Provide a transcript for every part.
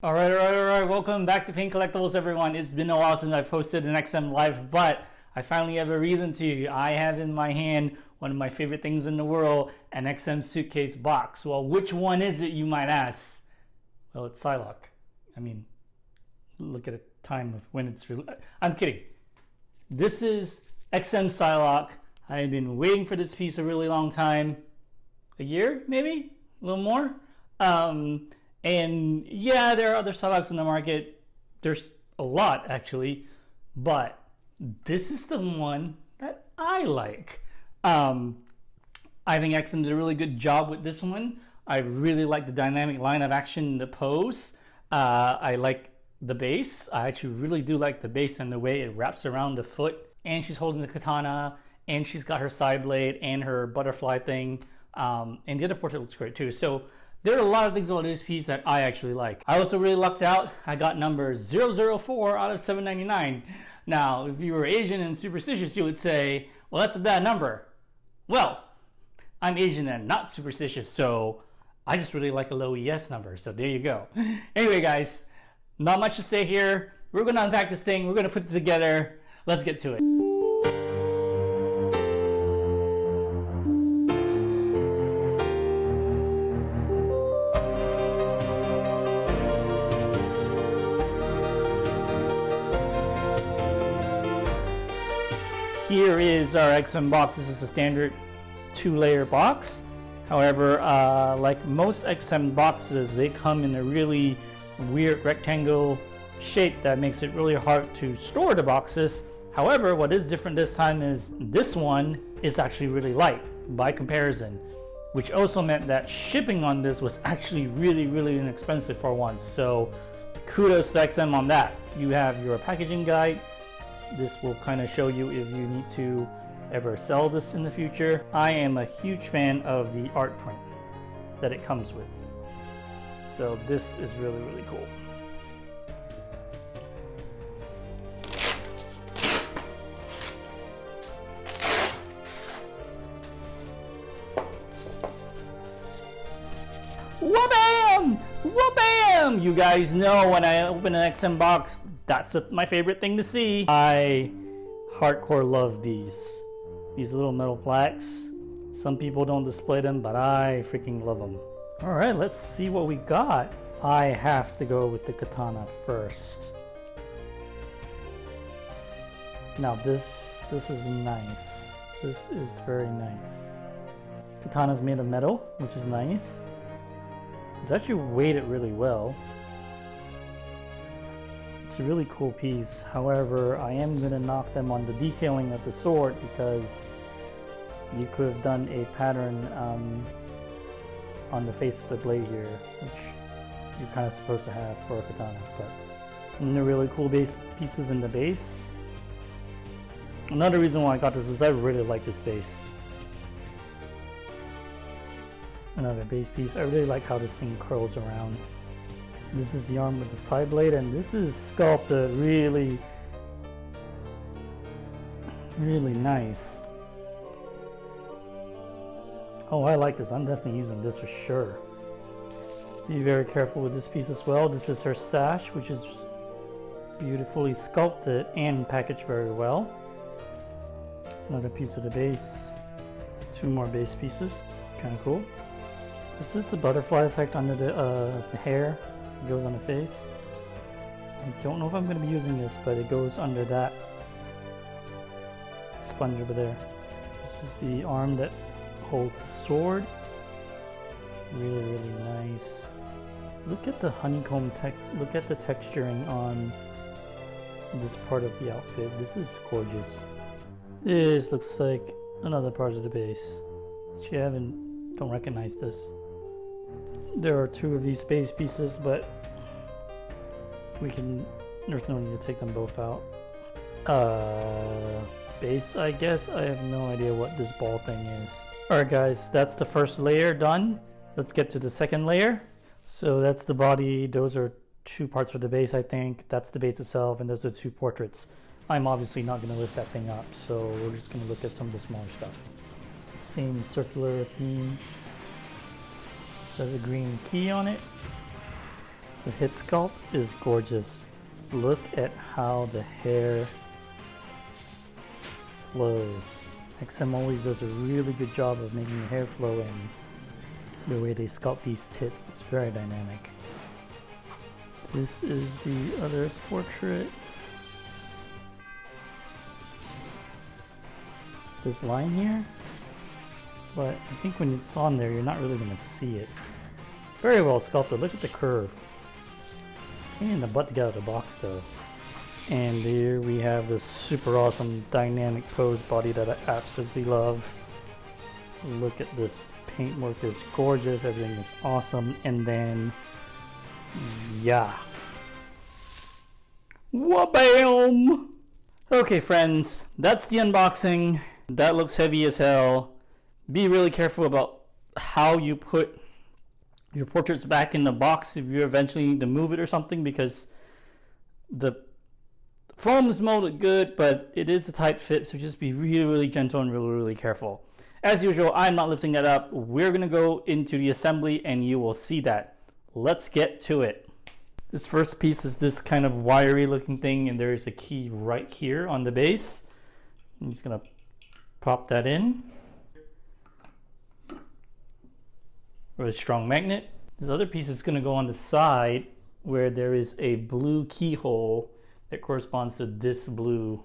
Alright, welcome back to Paint Collectibles, everyone. It's been a while since I've posted an XM Live, but I finally have a reason to. I have in my hand one of my favorite things in the world, an XM suitcase box. Well, which one is it, you might ask? Well, it's Psylocke. I mean, look at the time of when it's released. I'm kidding. This is XM Psylocke. I've been waiting for this piece a really long time. A year, maybe? A little more? And yeah, there are other Psylockes in the market. There's a lot, actually. But this is the one that I like. I think XM did a really good job with this one. I really like the dynamic line of action in the pose. I like the base. I actually really do like the base and the way it wraps around the foot. And she's holding the katana. And she's got her side blade and her butterfly thing. And the other portrait looks great too. So there are a lot of things about this piece that I actually like. I also really lucked out. I got number 004 out of 799. Now, if you were Asian and superstitious, you would say, well, that's a bad number. Well, I'm Asian and not superstitious, so I just really like a low ES number. So there you go. Anyway, guys, not much to say here. We're going to unpack this thing. We're going to put it together. Let's get to it. Here is our XM box. This is a standard 2-layer box. However, like most XM boxes, they come in a really weird rectangle shape that makes it really hard to store the boxes. However, what is different this time is this one is actually really light by comparison, which also meant that shipping on this was actually really inexpensive for once. So kudos to XM on that. You have your packaging guide. This will kind of show you if you need to ever sell this in the future. I am a huge fan of the art print that it comes with. So this is really cool. Wha-bam! Wha-bam! You guys know when I open an XM box, that's my favorite thing to see. I hardcore love these little metal plaques. Some people don't display them, but I freaking love them. All right, let's see what we got. I have to go with the katana first. Now this is nice. This is very nice. Katana's made of metal, which is nice. It's actually weighted really well. It's a really cool piece. However, I am going to knock them on the detailing of the sword because you could have done a pattern on the face of the blade here, which you're kind of supposed to have for a katana. But the really cool base pieces in the base. Another reason why I got this is I really like this base. Another base piece. I really like how this thing curls around. This is the arm with the side blade, and this is sculpted really nice. Oh, I like this. I'm definitely using this for sure. Be very careful with this piece as well. This is her sash, which is beautifully sculpted and packaged very well. Another piece of the base. 2 more base pieces. Kind of cool. This is the butterfly effect under the hair. It goes on the face. I don't know if I'm going to be using this, but it goes under that sponge over there. This is the arm that holds the sword. Really nice. Look at the honeycomb look at the texturing on this part of the outfit. This is gorgeous. This looks like another part of the base. Actually, I don't recognize this. There are 2 of these base pieces, but there's no need to take them both out. Base, I guess. I have no idea what this ball thing is. Alright guys, that's the first layer done. Let's get to the second layer. So that's the body. Those are 2 parts for the base, I think. That's the base itself, and those are 2 portraits. I'm obviously not going to lift that thing up, so we're just going to look at some of the smaller stuff. Same circular theme. Has a green key on it. The head sculpt is gorgeous. Look at how the hair flows. XM always does a really good job of making the hair flow, and the way they sculpt these tips is very dynamic. This is the other portrait. This line here, but I think when it's on there, you're not really going to see it. Very well sculpted. Look at the curve. And the butt to get out of the box though. And here we have this super awesome dynamic pose body that I absolutely love. Look at this paintwork is gorgeous. Everything is awesome. And then, yeah. Wha-bam! Okay friends, that's the unboxing. That looks heavy as hell. Be really careful about how you put your portraits back in the box if you eventually need to move it or something, because the foam is molded good, but it is a tight fit, so just be really, really gentle and really, really careful. As usual, I'm not lifting that up. We're going to go into the assembly and you will see that. Let's get to it. This first piece is this kind of wiry looking thing, and there is a key right here on the base. I'm just going to pop that in. Really strong magnet. This other piece is going to go on the side where there is a blue keyhole that corresponds to this blue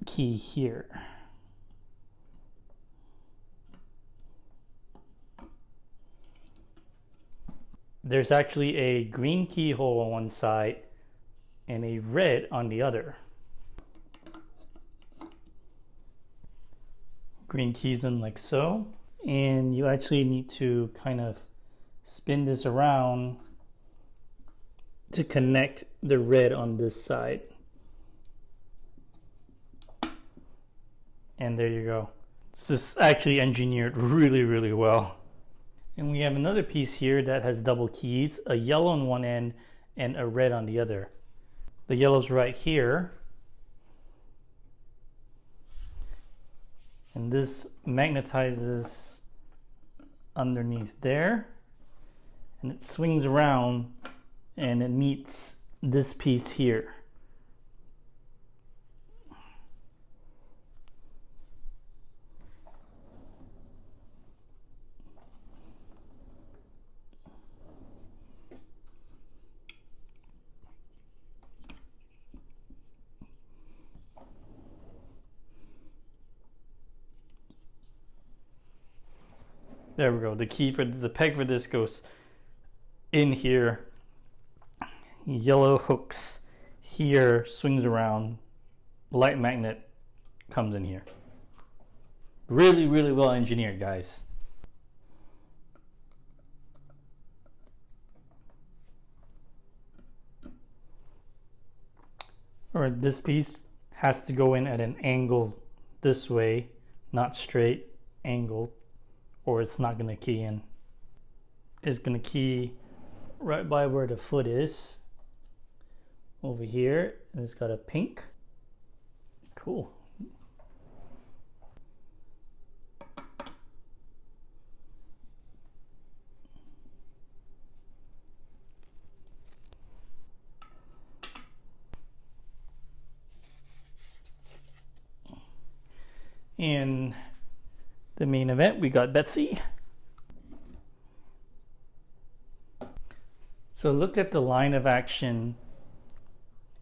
key here. There's actually a green keyhole on one side and a red on the other. Green keys in like so. And you actually need to kind of spin this around to connect the red on this side. And there you go. This is actually engineered really, really well. And we have another piece here that has double keys, a yellow on one end and a red on the other. The yellow's right here. And this magnetizes underneath there. And it swings around and it meets this piece here. There we go. The key for the peg for this goes in here. Yellow hooks here, swings around. Light magnet comes in here. Really, really well engineered, guys. Or this piece has to go in at an angle this way, not straight, angled, or it's not going to key in. It's going to key right by where the foot is, over here, and it's got a pink. Cool. In the main event, we got Betsy. So look at the line of action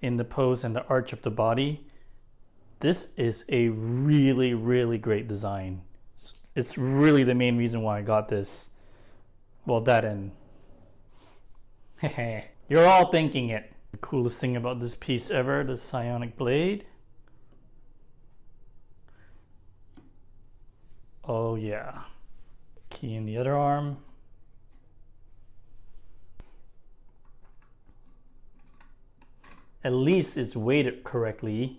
in the pose and the arch of the body. This is a really, really great design. It's really the main reason why I got this. Well, that and you're all thinking it. The coolest thing about this piece ever, the psionic blade. Oh yeah. Key in the other arm. At least it's weighted correctly.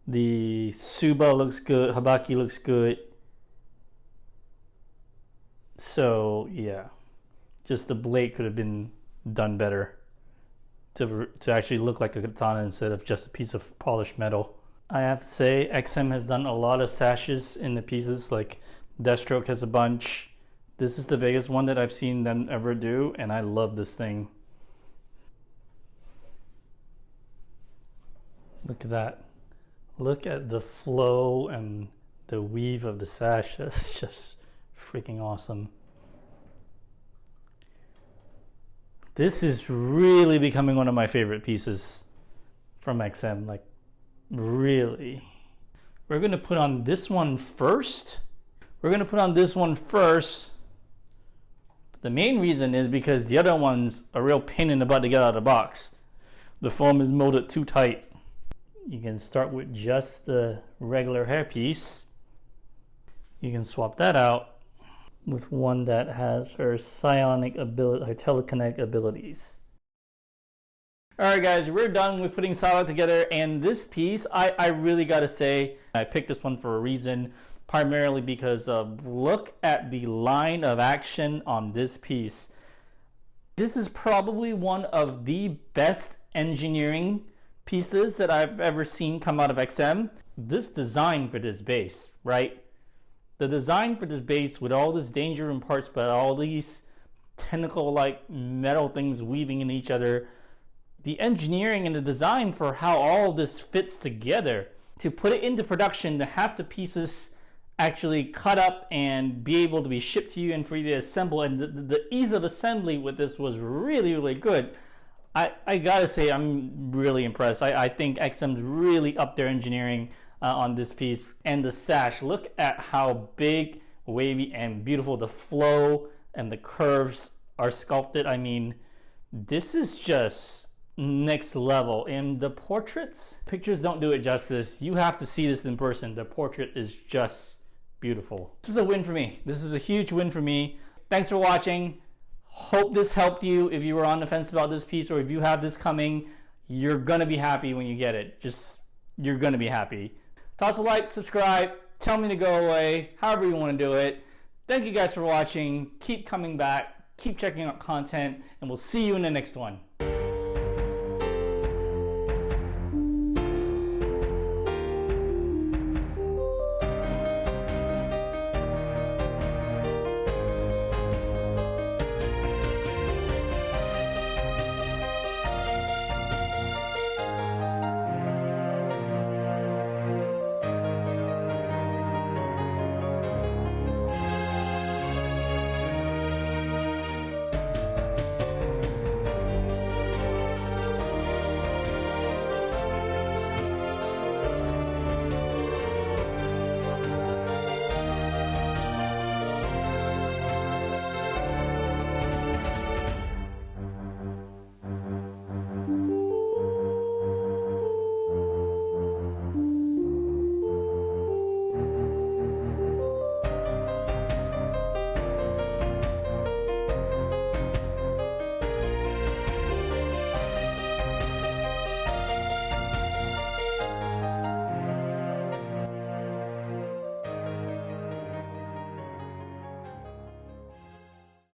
The Suba looks good, Habaki looks good. So yeah, just the blade could have been done better to actually look like a katana instead of just a piece of polished metal. I have to say, XM has done a lot of sashes in the pieces, like Deathstroke has a bunch, This is the biggest one that I've seen them ever do, and I love this thing. Look at that. Look at the flow and the weave of the sash. That's just freaking awesome. This is really becoming one of my favorite pieces from XM, like really. We're gonna put on this one first. The main reason is because the other one's a real pain in the butt to get out of the box. The foam is molded too tight. You can start with just the regular hairpiece. You can swap that out with one that has her psionic ability, her telekinetic abilities. Alright guys, we're done with putting Psylocke together, and this piece, I really gotta say, I picked this one for a reason, primarily because of look at the line of action on this piece. This is probably one of the best engineering pieces that I've ever seen come out of XM. This design for this base, right? The design for this base with all this danger in parts, but all these tentacle-like metal things weaving in each other. The engineering and the design for how all this fits together. To put it into production, to have the pieces actually cut up and be able to be shipped to you and for you to assemble. And the ease of assembly with this was really, really good. I gotta say, I'm really impressed. I think XM's really up their engineering on this piece. And the sash, look at how big, wavy, and beautiful the flow and the curves are sculpted. I mean, this is just next level. And the portraits, pictures don't do it justice. You have to see this in person. The portrait is just beautiful. This is a win for me. This is a huge win for me. Thanks for watching. Hope this helped you if you were on the fence about this piece, or if you have this coming. You're gonna be happy when you get it. You're gonna be happy. Toss a like, subscribe, tell me to go away, however you want to do it. Thank you guys for watching. Keep coming back, keep checking out content, and we'll see you in the next one.